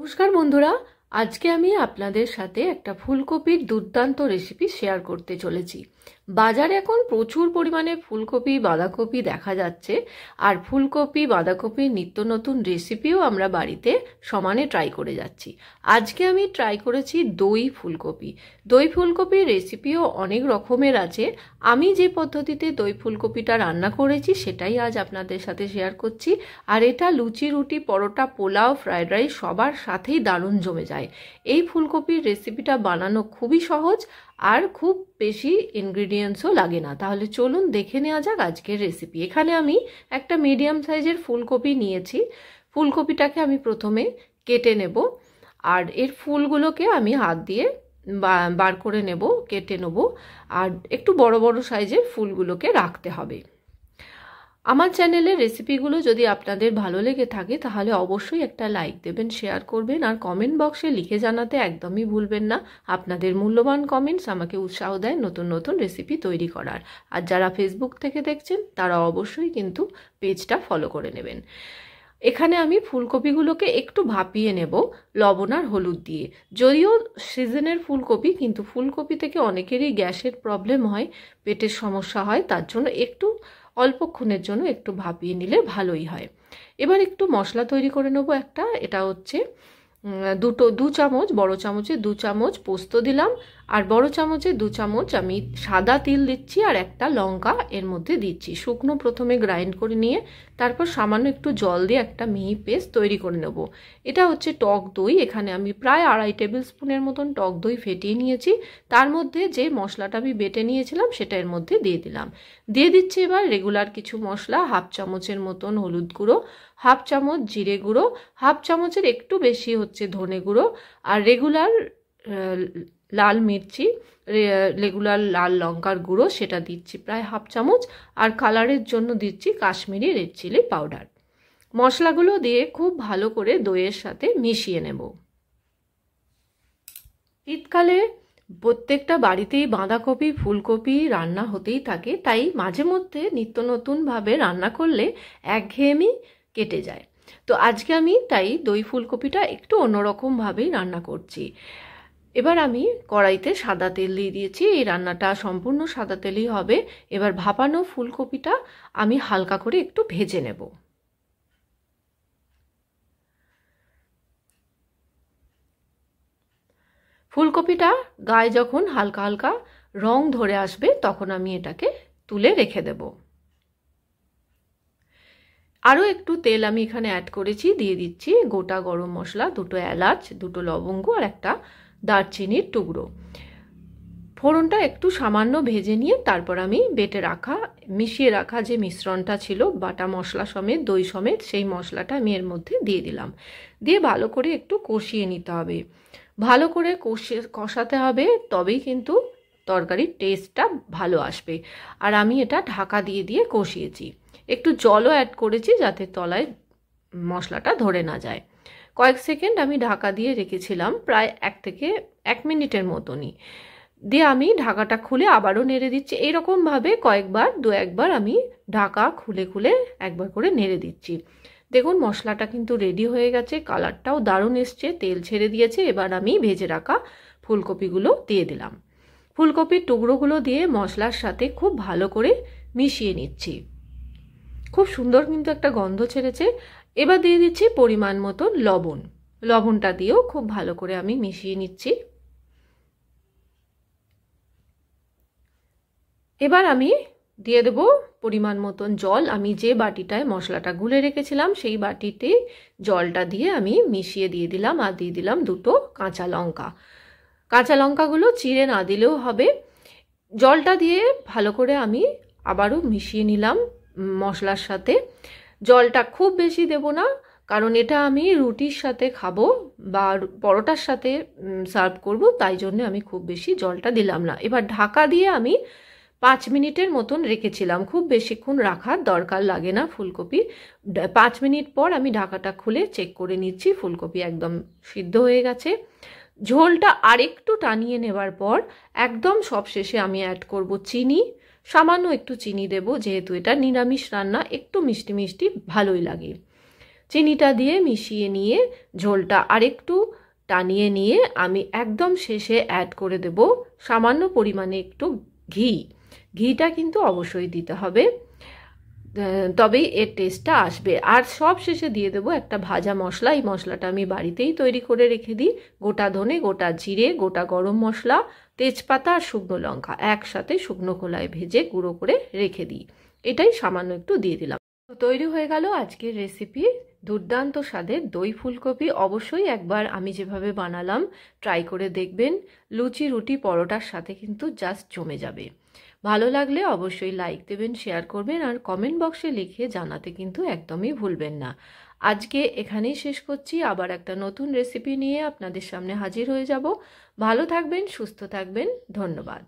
নমস্কার বন্ধুরা, আজকে আমি আপনাদের সাথে একটা ফুলকপির দুর্দান্ত রেসিপি শেয়ার করতে চলেছি। বাজারে এখন প্রচুর পরিমাণে ফুলকপি বাঁধাকপি দেখা যাচ্ছে, আর ফুলকপি বাঁধাকপির নিত্য নতুন রেসিপিও আমরা বাড়িতে সমানে ট্রাই করে যাচ্ছি। আজকে আমি ট্রাই করেছি দই ফুলকপি। দই ফুলকপির রেসিপিও অনেক রকমের আছে। আমি যে পদ্ধতিতে দই ফুলকপিটা রান্না করেছি সেটাই আজ আপনাদের সাথে শেয়ার করছি। আর এটা লুচি, রুটি, পরোটা, পোলাও, ফ্রাইড রাইস সবার সাথেই দারুণ জমে যায়। এই ফুলকপির রেসিপিটা বানানো খুবই সহজ আর খুব বেশি ইনগ্রিডিয়েন্টসও লাগে না। তাহলে চলুন দেখে নেওয়া যাক আজকের রেসিপি। এখানে আমি একটা মিডিয়াম সাইজের ফুলকপি নিয়েছি। ফুলকপিটাকে আমি প্রথমে কেটে নেব, আর এর ফুলগুলোকে আমি হাত দিয়ে বার করে নেব, কেটে নেব। আর একটু বড় বড় সাইজের ফুলগুলোকে রাখতে হবে। আমার চ্যানেলের রেসিপিগুলো যদি আপনাদের ভালো লেগে থাকে তাহলে অবশ্যই একটা লাইক দেবেন, শেয়ার করবেন, আর কমেন্ট বক্সে লিখে জানাতে একদমই ভুলবেন না। আপনাদের মূল্যবান কমেন্টস আমাকে উৎসাহ দেয় নতুন নতুন রেসিপি তৈরি করার। আর যারা ফেসবুক থেকে দেখছেন তারা অবশ্যই কিন্তু পেজটা ফলো করে নেবেন। এখানে আমি ফুলকপিগুলোকে একটু ভাপিয়ে নেব লবণ আর হলুদ দিয়ে। যদিও সিজনের ফুলকপি, কিন্তু ফুলকপি থেকে অনেকেরই গ্যাসের প্রবলেম হয়, পেটের সমস্যা হয়, তার জন্য একটু অল্পক্ষণের জন্য একটু ভাপিয়ে নিলে ভালোই হয়। এবার একটু মশলা তৈরি করে নেব একটা। এটা হচ্ছে দু চামচ, বড় চামচে 2 চামচ পোস্ত দিলাম, আর বড় চামচে 2 চামচ আমি সাদা তিল দিচ্ছি, আর একটা লঙ্কা এর মধ্যে দিচ্ছি। শুকনো প্রথমে গ্রাইন্ড করে নিয়ে তারপর সামান্য একটু জল দিয়ে একটা মিহি পেস্ট তৈরি করে নেব। এটা হচ্ছে টক দই। এখানে আমি প্রায় 2.5 টেবিল স্পুনের মতন টক দই ফেটিয়ে নিয়েছি। তার মধ্যে যে মশলাটা আমি বেটে নিয়েছিলাম সেটা এর মধ্যে দিয়ে দিলাম। দিয়ে দিচ্ছি এবার রেগুলার কিছু মশলা, 1/2 চামচের মতন হলুদ গুঁড়ো, 1/2 চামচ জিরে গুঁড়ো, 1/2 চামচের একটু বেশি হচ্ছে ধনে গুঁড়ো, আর রেগুলার লাল মির্চি, রেগুলার লাল লঙ্কার গুঁড়ো সেটা দিচ্ছি প্রায় 1/2 চামচ, আর কালারের জন্য দিচ্ছি কাশ্মীরি রেড চিলি পাউডার। মশলাগুলো দিয়ে খুব ভালো করে দইয়ের সাথে মিশিয়ে নেব। শীতকালে প্রত্যেকটা বাড়িতেই বাঁধাকপি ফুলকপি রান্না হতেই থাকে, তাই মাঝে মধ্যে নিত্য নতুনভাবে রান্না করলে একঘেয়েমি কেটে যায়। তো আজকে আমি তাই দই ফুলকপিটা একটু অন্যরকমভাবেই রান্না করছি। এবার আমি কড়াইতে সাদা তেল দিয়ে দিয়েছি। এই রান্নাটা সম্পূর্ণ সাদা তেলই হবে। এবার ভাপানো ফুলকপিটা আমি হালকা করে একটু ভেজে নেব। ফুলকপিটা গায়ে যখন হালকা হালকা রং ধরে আসবে তখন আমি এটাকে তুলে রেখে দেব। আরও একটু তেল আমি এখানে অ্যাড করেছি, দিয়ে দিচ্ছি গোটা গরম মশলা, 2টো এলাচ, 2টো লবঙ্গ, আর একটা দারচিনির টুকরো। ফোড়নটা একটু সামান্য ভেজে নিয়ে তারপর আমি বেটে রাখা, মিশিয়ে রাখা যে মিশ্রণটা ছিল বাটা মশলা সমেত, দই সমেত, সেই মশলাটা আমি এর মধ্যে দিয়ে দিলাম। দিয়ে ভালো করে একটু কষিয়ে নিতে হবে। ভালো করে কষাতে হবে, তবেই কিন্তু তরকারির টেস্টটা ভালো আসবে। আর আমি এটা ঢাকা দিয়ে দিয়ে কষিয়েছি। একটু জলও অ্যাড করেছি যাতে তলায় মশলাটা ধরে না যায়। কয়েক সেকেন্ড আমি ঢাকা দিয়ে রেখেছিলাম, প্রায় 1 থেকে 1 মিনিটের মতনই। দিয়ে আমি ঢাকাটা খুলে আবারও নেড়ে দিচ্ছি। এইরকমভাবে দু একবার আমি ঢাকা খুলে খুলে একবার করে নেড়ে দিচ্ছি। দেখুন মশলাটা কিন্তু রেডি হয়ে গেছে, কালারটাও দারুণ এসছে, তেল ছেড়ে দিয়েছে। এবার আমি ভেজে রাখা ফুলকপিগুলো দিয়ে দিলাম। ফুলকপির টুকরোগুলো দিয়ে মশলার সাথে খুব ভালো করে মিশিয়ে নিচ্ছি। খুব সুন্দর কিন্তু একটা গন্ধ ছেড়েছে। এবার দিয়ে দিচ্ছি পরিমাণ মতো লবণ। লবণটা দিয়েও খুব ভালো করে আমি মিশিয়ে নিচ্ছি। এবার আমি দিয়ে দেব পরিমাণ মতন জল। আমি যে বাটিটায় মশলাটা গুলে রেখেছিলাম সেই বাটিতে জলটা দিয়ে আমি মিশিয়ে দিয়ে দিলাম, আর দিয়ে দিলাম 2টো কাঁচা লঙ্কা। কাঁচা লঙ্কাগুলো চিড়ে না দিলেও হবে। জলটা দিয়ে ভালো করে আমি আবারও মিশিয়ে নিলাম মশলার সাথে। জলটা খুব বেশি দেব না, কারণ এটা আমি রুটির সাথে খাবো বা পরোটার সাথে সার্ভ করব, তাই জন্য আমি খুব বেশি জলটা দিলাম না। এবার ঢাকা দিয়ে আমি 5 মিনিটের মতন রেখেছিলাম। খুব বেশিক্ষণ রাখার দরকার লাগে না ফুলকপি। 5 মিনিট পর আমি ঢাকাটা খুলে চেক করে নিচ্ছি, ফুলকপি একদম সিদ্ধ হয়ে গেছে। ঝোলটা আরেকটু টানিয়ে নেবার পর একদম সবশেষে আমি অ্যাড করব চিনি। সামান্য একটু চিনি দেব, যেহেতু এটা নিরামিষ রান্না, একটু মিষ্টি মিষ্টি ভালোই লাগে। চিনিটা দিয়ে মিশিয়ে নিয়ে ঝোলটা আরেকটু টানিয়ে নিয়ে আমি একদম শেষে অ্যাড করে দেব সামান্য পরিমাণে একটু ঘি। ঘিটা কিন্তু অবশ্যই দিতে হবে, তবেই এর টেস্টটা আসবে। আর সব শেষে দিয়ে দেবো একটা ভাজা মশলা। এই মশলাটা আমি বাড়িতেই তৈরি করে রেখে দিই। গোটা ধনে, গোটা জিরে, গোটা গরম মশলা, তেজপাতা আর শুকনো লঙ্কা একসাথে শুকনো খোলায় ভেজে গুঁড়ো করে রেখে দিই। এটাই সামান্য একটু দিয়ে দিলাম। তো তৈরি হয়ে গেল আজকের রেসিপি, দুর্দান্ত স্বাদের দই ফুলকপি। অবশ্যই একবার আমি যেভাবে বানালাম ট্রাই করে দেখবেন। লুচি, রুটি, পরোটার সাথে কিন্তু জাস্ট জমে যাবে। ভালো লাগলে অবশ্যই লাইক দেবেন, শেয়ার করবেন আর কমেন্ট বক্সে লিখে জানাতে কিন্তু একদমই ভুলবেন না। আজকে এখানেই শেষ করছি। আবার একটা নতুন রেসিপি নিয়ে আপনাদের সামনে হাজির হয়ে যাব। ভালো থাকবেন, সুস্থ থাকবেন। ধন্যবাদ।